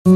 Bom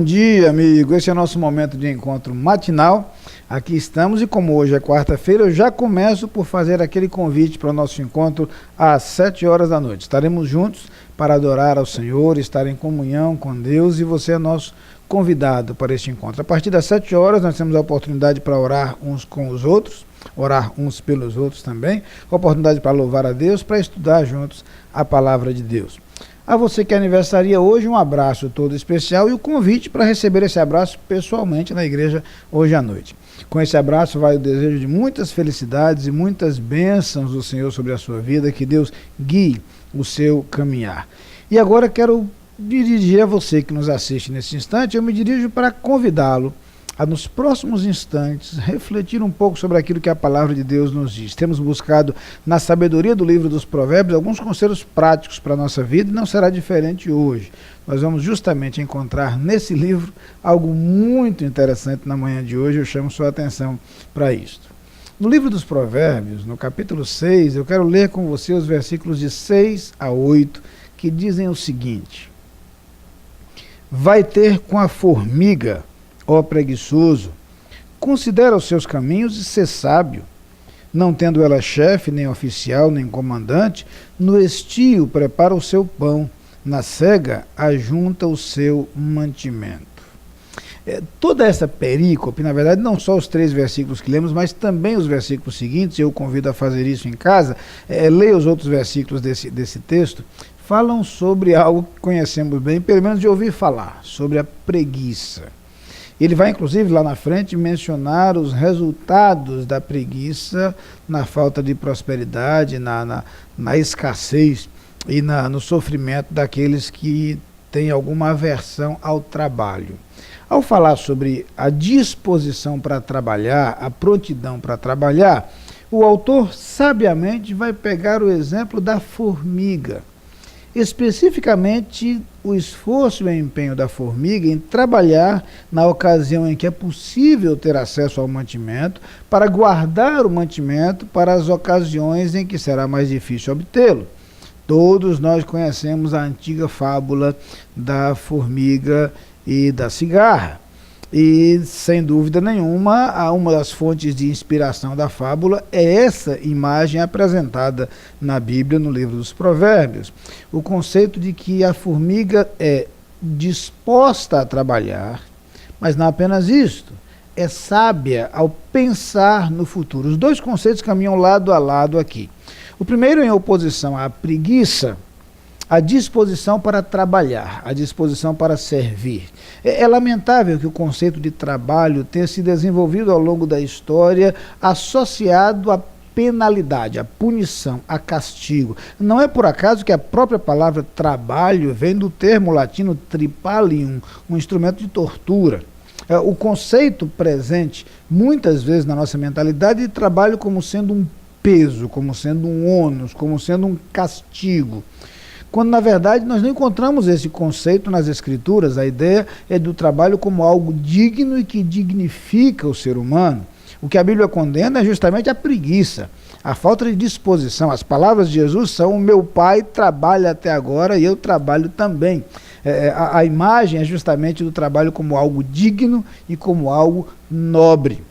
dia, amigo. Esse é o nosso momento de encontro matinal. Aqui estamos e como hoje é quarta-feira, eu já começo por fazer aquele convite para o nosso encontro às 7 horas da noite. Estaremos juntos para adorar ao Senhor, estar em comunhão com Deus, e você é nosso convidado para este encontro. A partir das 7 horas nós temos a oportunidade para orar uns com os outros, orar uns pelos outros também, oportunidade para louvar a Deus, para estudar juntos a palavra de Deus. A você que aniversaria hoje, um abraço todo especial e o convite para receber esse abraço pessoalmente na igreja hoje à noite. Com esse abraço vai o desejo de muitas felicidades e muitas bênçãos do Senhor sobre a sua vida, que Deus guie o seu caminhar. E agora quero dirigir a você que nos assiste nesse instante, eu me dirijo para convidá-lo a nos próximos instantes refletir um pouco sobre aquilo que a palavra de Deus nos diz. Temos buscado na sabedoria do livro dos Provérbios alguns conselhos práticos para a nossa vida e não será diferente hoje. Nós vamos justamente encontrar nesse livro algo muito interessante na manhã de hoje, eu chamo sua atenção para isto. No livro dos Provérbios, no capítulo 6, eu quero ler com você os versículos de 6 a 8, que dizem o seguinte: vai ter com a formiga, ó preguiçoso, considera os seus caminhos e sê sábio. Não tendo ela chefe, nem oficial, nem comandante, no estio prepara o seu pão, na cega ajunta o seu mantimento. Toda essa perícope, na verdade, não só os 3 versículos que lemos, mas também os versículos seguintes, eu convido a fazer isso em casa, leia os outros versículos desse texto, falam sobre algo que conhecemos bem, pelo menos de ouvir falar, sobre a preguiça. Ele vai, inclusive, lá na frente, mencionar os resultados da preguiça na falta de prosperidade, na escassez e no sofrimento daqueles que têm alguma aversão ao trabalho. Ao falar sobre a disposição para trabalhar, a prontidão para trabalhar, o autor sabiamente vai pegar o exemplo da formiga. Especificamente o esforço e o empenho da formiga em trabalhar na ocasião em que é possível ter acesso ao mantimento, para guardar o mantimento para as ocasiões em que será mais difícil obtê-lo. Todos nós conhecemos a antiga fábula da formiga e da cigarra. E, sem dúvida nenhuma, uma das fontes de inspiração da fábula é essa imagem apresentada na Bíblia, no livro dos Provérbios. O conceito de que a formiga é disposta a trabalhar, mas não apenas isto, é sábia ao pensar no futuro. Os 2 conceitos caminham lado a lado aqui. O primeiro em oposição à preguiça, a disposição para trabalhar, a disposição para servir. É lamentável que o conceito de trabalho tenha se desenvolvido ao longo da história associado à penalidade, à punição, a castigo. Não é por acaso que a própria palavra trabalho vem do termo latino tripalium, um instrumento de tortura. O conceito presente muitas vezes na nossa mentalidade de trabalho como sendo um peso, como sendo um ônus, como sendo um castigo. Quando, na verdade, nós não encontramos esse conceito nas Escrituras. A ideia é do trabalho como algo digno e que dignifica o ser humano. O que a Bíblia condena é justamente a preguiça, a falta de disposição. As palavras de Jesus são: o meu Pai trabalha até agora e eu trabalho também. A imagem é justamente do trabalho como algo digno e como algo nobre.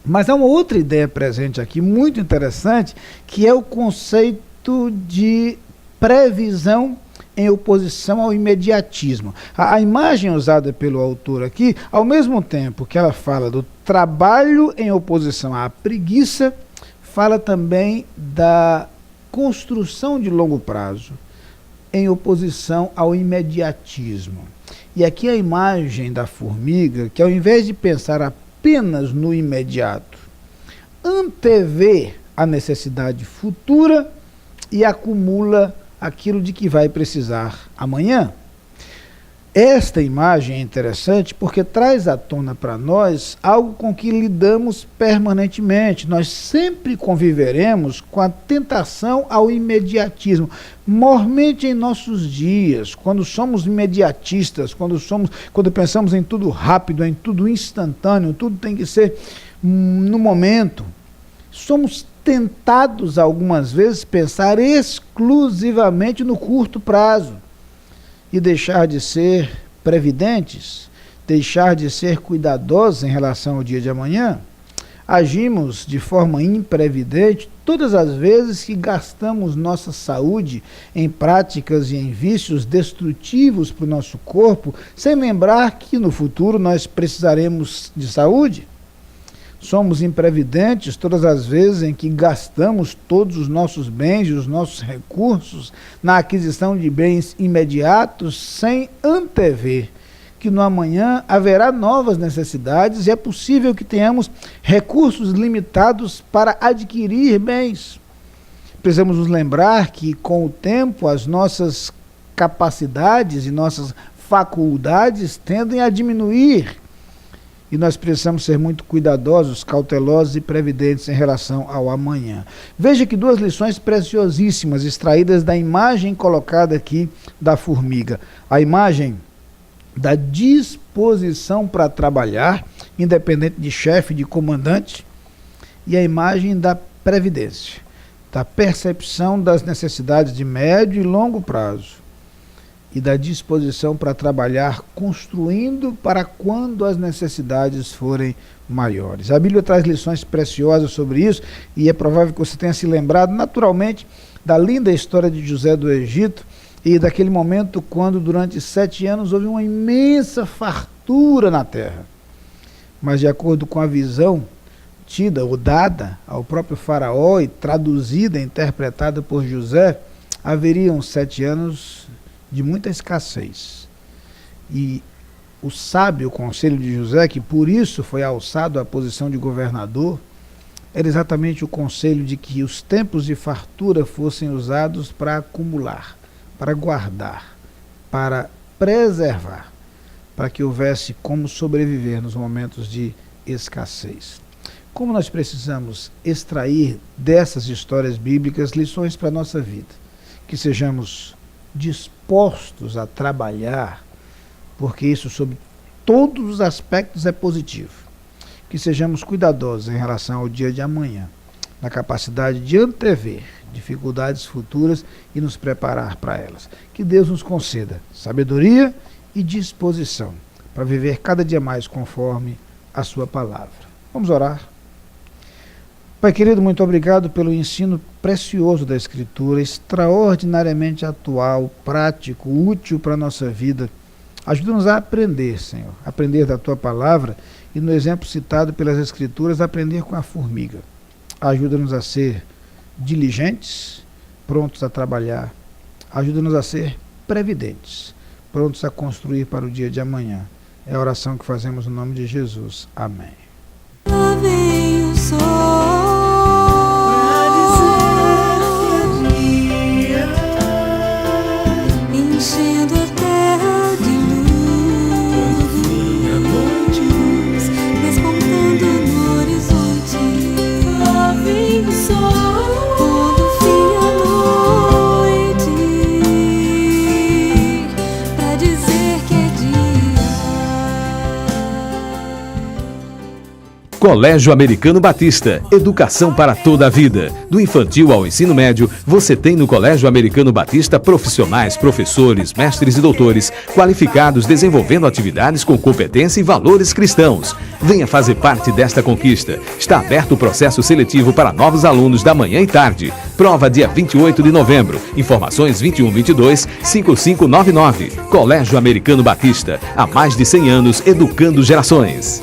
Mas há uma outra ideia presente aqui, muito interessante, que é o conceito de previsão em oposição ao imediatismo. A imagem usada pelo autor aqui, ao mesmo tempo que ela fala do trabalho em oposição à preguiça, fala também da construção de longo prazo em oposição ao imediatismo. E aqui a imagem da formiga, que ao invés de pensar apenas no imediato, antevê a necessidade futura e acumula aquilo de que vai precisar amanhã. Esta imagem é interessante porque traz à tona para nós algo com que lidamos permanentemente. Nós sempre conviveremos com a tentação ao imediatismo. Mormente em nossos dias, quando somos imediatistas, quando pensamos em tudo rápido, em tudo instantâneo, tudo tem que ser no momento, somos tentados algumas vezes pensar exclusivamente no curto prazo. E deixar de ser previdentes, deixar de ser cuidadosos em relação ao dia de amanhã. Agimos de forma imprevidente todas as vezes que gastamos nossa saúde em práticas e em vícios destrutivos para o nosso corpo, sem lembrar que no futuro nós precisaremos de saúde. Somos imprevidentes todas as vezes em que gastamos todos os nossos bens e os nossos recursos na aquisição de bens imediatos sem antever que no amanhã haverá novas necessidades e é possível que tenhamos recursos limitados para adquirir bens. Precisamos nos lembrar que com o tempo as nossas capacidades e nossas faculdades tendem a diminuir. E nós precisamos ser muito cuidadosos, cautelosos e previdentes em relação ao amanhã. Veja que duas lições preciosíssimas extraídas da imagem colocada aqui da formiga. A imagem da disposição para trabalhar, independente de chefe, de comandante, e a imagem da previdência, da percepção das necessidades de médio e longo prazo. E da disposição para trabalhar construindo para quando as necessidades forem maiores. A Bíblia traz lições preciosas sobre isso e é provável que você tenha se lembrado naturalmente da linda história de José do Egito e daquele momento quando durante 7 anos houve uma imensa fartura na terra. Mas de acordo com a visão tida ou dada ao próprio faraó e traduzida e interpretada por José, haveriam 7 anos de muita escassez. E o sábio conselho de José, que por isso foi alçado à posição de governador, era exatamente o conselho de que os tempos de fartura fossem usados para acumular, para guardar, para preservar, para que houvesse como sobreviver nos momentos de escassez. Como nós precisamos extrair dessas histórias bíblicas lições para a nossa vida, que sejamos dispostos a trabalhar, porque isso sob todos os aspectos é positivo. Que sejamos cuidadosos em relação ao dia de amanhã, na capacidade de antever dificuldades futuras e nos preparar para elas. Que Deus nos conceda sabedoria e disposição para viver cada dia mais conforme a sua palavra. Vamos orar. Pai querido, muito obrigado pelo ensino precioso da Escritura, extraordinariamente atual, prático, útil para a nossa vida. Ajuda-nos a aprender, Senhor, aprender da Tua palavra e no exemplo citado pelas Escrituras, aprender com a formiga. Ajuda-nos a ser diligentes, prontos a trabalhar. Ajuda-nos a ser previdentes, prontos a construir para o dia de amanhã. É a oração que fazemos no nome de Jesus. Amém. Lá vem o sol. Enchendo a terra de luz, despontando no horizonte. Lá vem o sol, quando fim a noite, pra dizer que é dia. Colégio Americano Batista, educação para toda a vida. Do infantil ao ensino médio, você tem no Colégio Americano Batista profissionais, professores, mestres e doutores, qualificados desenvolvendo atividades com competência e valores cristãos. Venha fazer parte desta conquista. Está aberto o processo seletivo para novos alunos da manhã e tarde. Prova dia 28 de novembro. Informações 2122-5599. Colégio Americano Batista, há mais de 100 anos educando gerações.